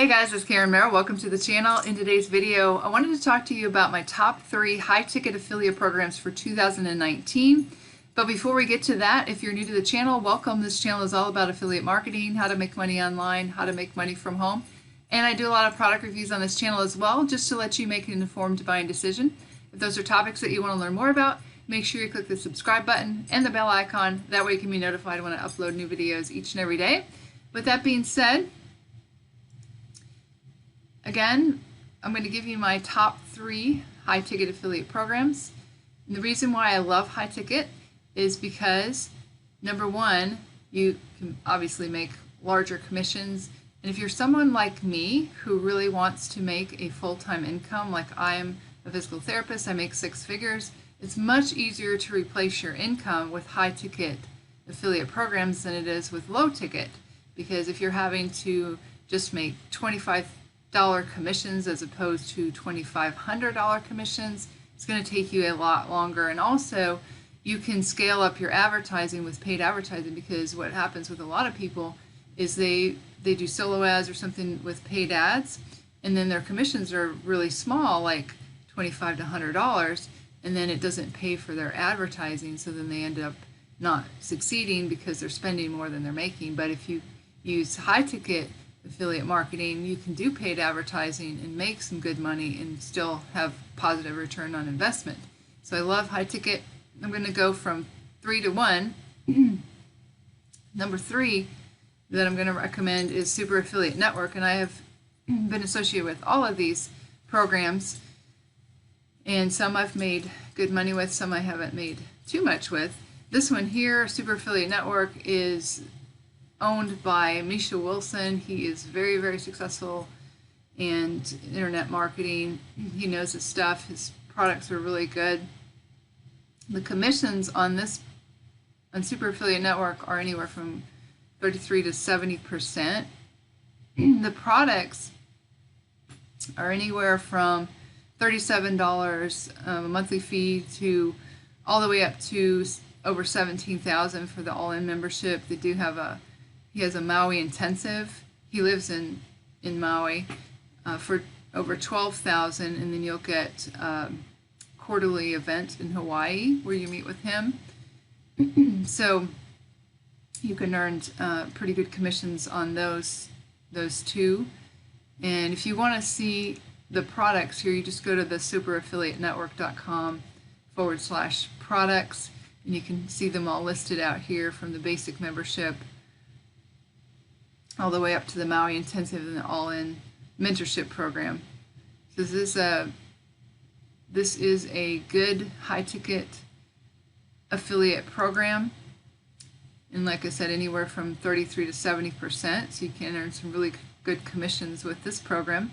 Hey guys, it's Karen Merrill. Welcome to the channel. In today's video, I wanted to talk to you about my top 3 high-ticket affiliate programs for 2019. But before we get to that, if you're new to the channel, welcome. This channel is all about affiliate marketing, how to make money online, how to make money from home. And I do a lot of product reviews on this channel as well, just to let you make an informed buying decision. If those are topics that you want to learn more about, make sure you click the subscribe button and the bell icon. That way you can be notified when I upload new videos each and every day. With that being said, again, I'm going to give you my top 3 high-ticket affiliate programs. And the reason why I love high-ticket is because, number one, you can obviously make larger commissions. And if you're someone like me who really wants to make a full-time income, like I am a physical therapist, I make 6 figures, it's much easier to replace your income with high-ticket affiliate programs than it is with low-ticket. Because if you're having to just make $25 commissions as opposed to $2,500 commissions, it's going to take you a lot longer. And also, you can scale up your advertising with paid advertising, because what happens with a lot of people is they do solo ads or something with paid ads, and then their commissions are really small, like $25 to $100, and then it doesn't pay for their advertising, so then they end up not succeeding because they're spending more than they're making. But if you use high-ticket affiliate marketing, you can do paid advertising and make some good money and still have positive return on investment. So I love high-ticket. I'm going to go from 3 to 1. Number 3 that I'm going to recommend is Super Affiliate Network, and I have been associated with all of these programs, and some I've made good money with, some I haven't made too much with. This one here, Super Affiliate Network, is owned by Misha Wilson. He is very, very successful in internet marketing. He knows his stuff. His products are really good. The commissions on Super Affiliate Network are anywhere from 33 to 70%. The products are anywhere from $37 a monthly fee to all the way up to over $17,000 for the all-in membership. They do have he has a Maui intensive. He lives in Maui for over $12,000, and then you'll get quarterly event in Hawaii where you meet with him. So you can earn pretty good commissions on those two. And if you want to see the products here, you just go to the superaffiliatenetwork.com/products, and you can see them all listed out here, from the basic membership all the way up to the Maui Intensive and the all-in mentorship program. So this is a good high-ticket affiliate program, and like I said, anywhere from 33 to 70%, so you can earn some really good commissions with this program.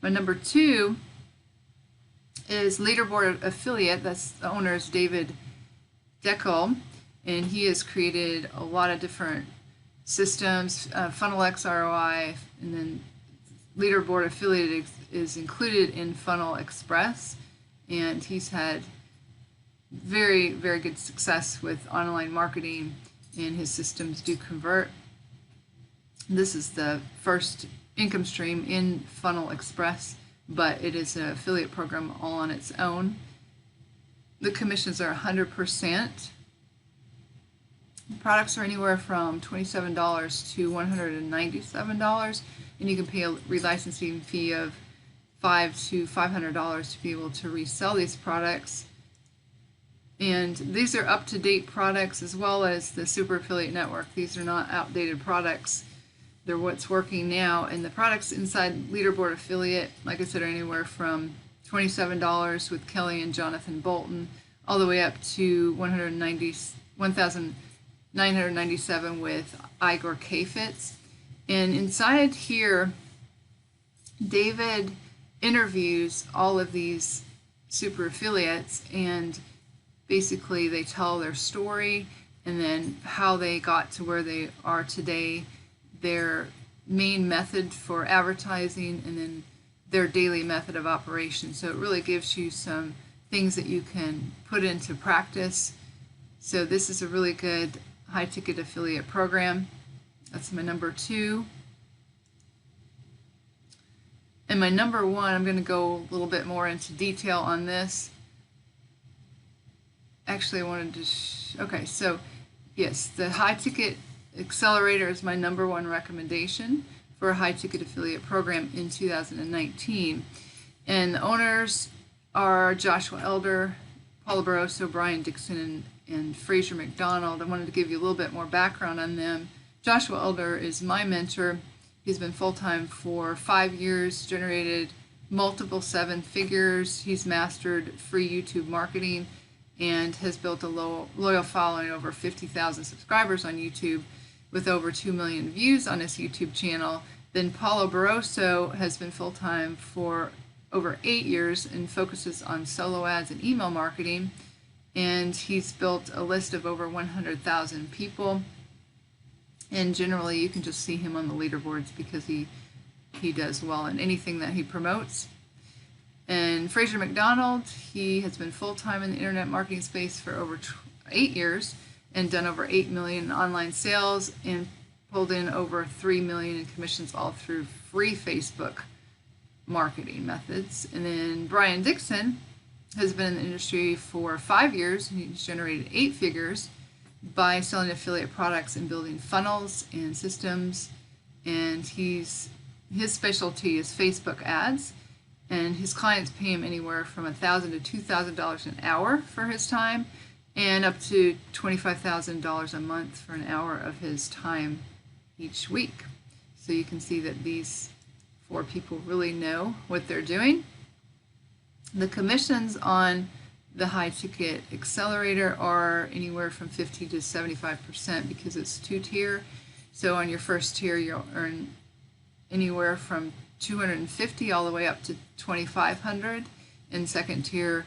My number 2 is Leaderboard Affiliate. That's the owner is David Deckel, and he has created a lot of different systems, Funnel X ROI, and then Leaderboard Affiliate is included in Funnel Express, and he's had very, very good success with online marketing, and his systems do convert. This is the first income stream in Funnel Express, but it is an affiliate program all on its own. The commissions are 100%. Products are anywhere from $27 to $197, and you can pay a relicensing fee of $500 to $500 to be able to resell these products. And these are up-to-date products, as well as the Super Affiliate Network. These are not outdated products. They're what's working now. And the products inside Leaderboard Affiliate, like I said, are anywhere from $27 with Kelly and Jonathan Bolton, all the way up to $1,997 with Igor Kafitz. And inside here, David interviews all of these super affiliates, and basically they tell their story and then how they got to where they are today, their main method for advertising, and then their daily method of operation. So it really gives you some things that you can put into practice. So this is a really good high-ticket affiliate program. That's my number 2. And my number one, I'm going to go a little bit more into detail on this. Actually, I wanted to, okay, so yes, the high ticket accelerator is my number one recommendation for a high ticket affiliate program in 2019. And the owners are Joshua Elder, Paula Barroso, Brian Dixon, and Fraser McDonald. I wanted to give you a little bit more background on them. Joshua Elder is my mentor. He's been full-time for 5 years, generated multiple 7 figures. He's mastered free YouTube marketing and has built a loyal following, over 50,000 subscribers on YouTube with over 2 million views on his YouTube channel. Then Paula Barroso has been full-time for over 8 years and focuses on solo ads and email marketing. And he's built a list of over 100,000 people. And generally, you can just see him on the leaderboards because he does well in anything that he promotes. And Fraser McDonald, he has been full-time in the internet marketing space for over 8 years and done over 8 million in online sales and pulled in over 3 million in commissions, all through free Facebook marketing methods. And then Brian Dixon has been in the industry for 5 years, and he's generated 8 figures by selling affiliate products and building funnels and systems. And his specialty is Facebook ads, and his clients pay him anywhere from $1,000 to $2,000 an hour for his time, and up to $25,000 a month for an hour of his time each week. So you can see that these 4 people really know what they're doing. The commissions on the high ticket accelerator are anywhere from 50 to 75% because it's 2-tier. So on your first tier, you'll earn anywhere from $250 all the way up to $2,500, and second tier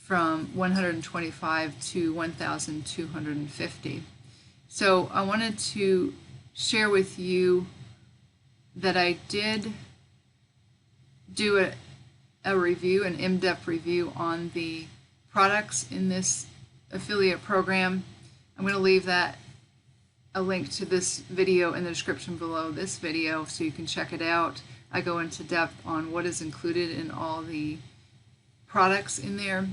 from $125 to $1,250. So I wanted to share with you that I did do a review, an in-depth review on the products in this affiliate program. I'm going to leave a link to this video in the description below this video so you can check it out. I go into depth on what is included in all the products in there.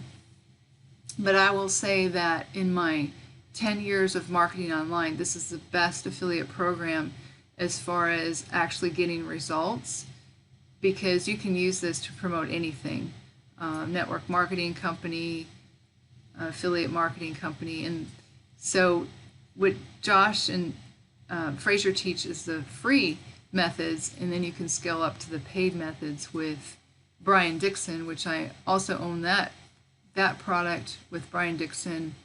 But I will say that in my 10 years of marketing online, this is the best affiliate program as far as actually getting results, because you can use this to promote anything. Network marketing company, affiliate marketing company. And so what Josh and Fraser teach is the free methods, and then you can scale up to the paid methods with Brian Dixon, which I also own that product with Brian Dixon,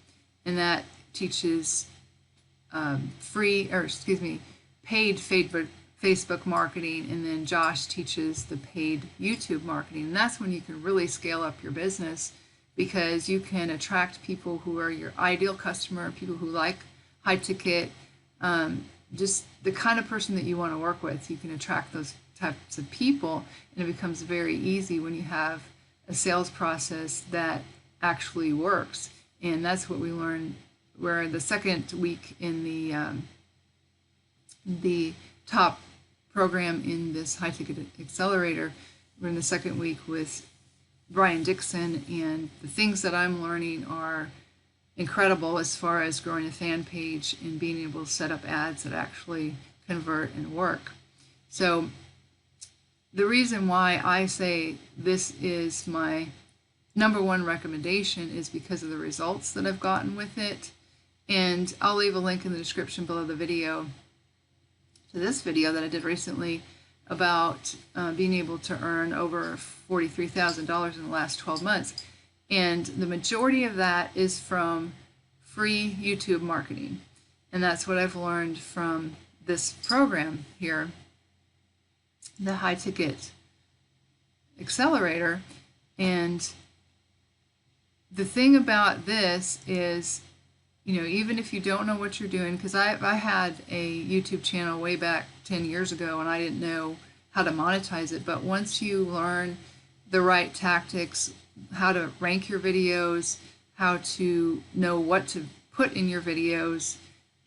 and that teaches paid Facebook marketing, and then Josh teaches the paid YouTube marketing. And that's when you can really scale up your business, because you can attract people who are your ideal customer, people who like high ticket, just the kind of person that you want to work with. You can attract those types of people, and it becomes very easy when you have a sales process that actually works. And that's what we learned. We're the second week in the top program in this high ticket accelerator. We're in the second week with Brian Dixon, and the things that I'm learning are incredible as far as growing a fan page and being able to set up ads that actually convert and work. So the reason why I say this is my number one recommendation is because of the results that I've gotten with it. And I'll leave a link in the description below the video to this video that I did recently about being able to earn over $43,000 in the last 12 months. And the majority of that is from free YouTube marketing. And that's what I've learned from this program here, the high ticket accelerator. And the thing about this is, even if you don't know what you're doing, because I had a YouTube channel way back 10 years ago and I didn't know how to monetize it, but once you learn the right tactics, how to rank your videos, how to know what to put in your videos,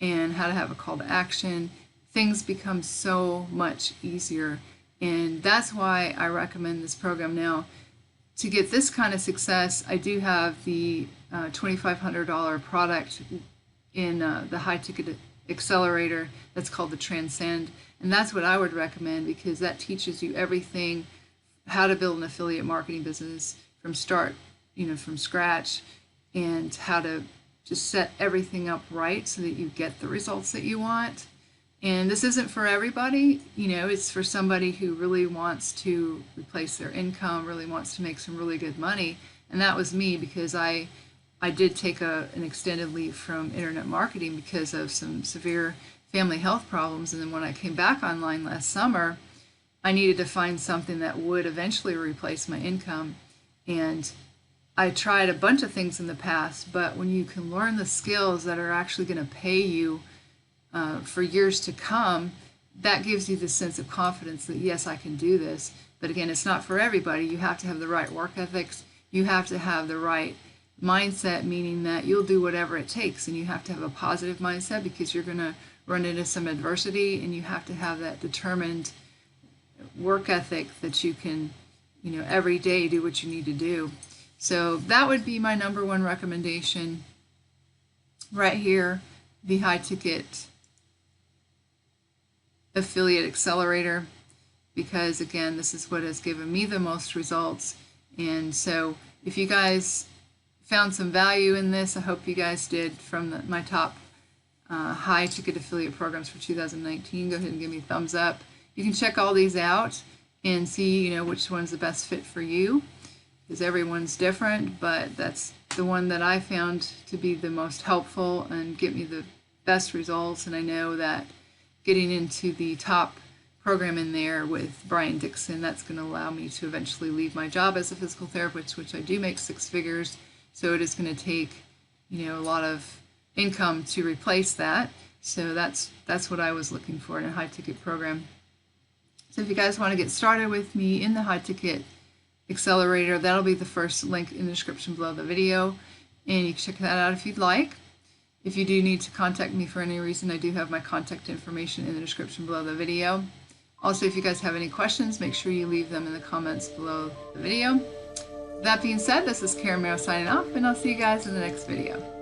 and how to have a call to action, things become so much easier. And that's why I recommend this program. Now, to get this kind of success, I do have the $2,500 product in the high ticket accelerator that's called the Transcend. And that's what I would recommend, because that teaches you everything, how to build an affiliate marketing business from from scratch, and how to just set everything up right so that you get the results that you want. And this isn't for everybody, it's for somebody who really wants to replace their income, really wants to make some really good money. And that was me, because I did take an extended leave from internet marketing because of some severe family health problems. And then when I came back online last summer, I needed to find something that would eventually replace my income. And I tried a bunch of things in the past, but when you can learn the skills that are actually going to pay you for years to come, that gives you the sense of confidence that, yes, I can do this. But again, it's not for everybody. You have to have the right work ethics. You have to have the right mindset, meaning that you'll do whatever it takes, and you have to have a positive mindset, because you're going to run into some adversity, and you have to have that determined work ethic that you can, every day do what you need to do. So that would be my number one recommendation right here, the high ticket affiliate accelerator, because again, this is what has given me the most results. And so if you guys found some value in this, I hope you guys did, from my top high ticket affiliate programs for 2019, go ahead and give me a thumbs up. You can check all these out and see which one's the best fit for you, because everyone's different, but that's the one that I found to be the most helpful and get me the best results. And I know that getting into the top program in there with Brian Dixon, that's going to allow me to eventually leave my job as a physical therapist, which I do make 6 figures. So it is going to take, a lot of income to replace that. So that's what I was looking for in a high ticket program. So if you guys want to get started with me in the high ticket accelerator, that'll be the first link in the description below the video, and you can check that out if you'd like. If you do need to contact me for any reason, I do have my contact information in the description below the video. Also, if you guys have any questions, make sure you leave them in the comments below the video. That being said, this is Karen Merrill signing off, and I'll see you guys in the next video.